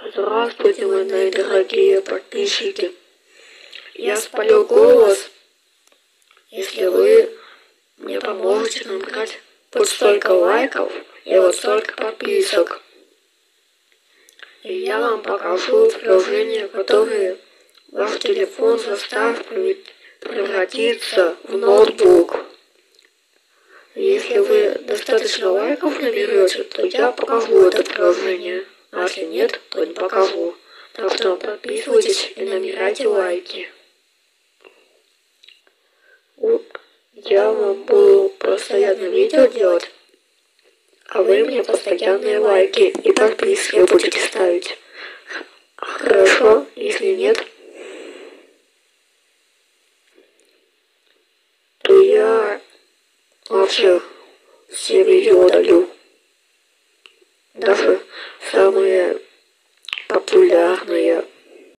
Здравствуйте, мои дорогие подписчики. Я спалю голос, если вы мне поможете набрать вот столько лайков и вот столько подписок. И я вам покажу приложение, которое ваш телефон заставит превратиться в ноутбук. Если вы достаточно лайков наберете, то я покажу это приложение. А если нет, то не покажу. Так что подписывайтесь и набирайте лайки. Я вам буду постоянно видео делать, а вы мне постоянные лайки и подписки будете ставить. Хорошо, если нет, то я вообще все видео удалю. Даже самые популярные.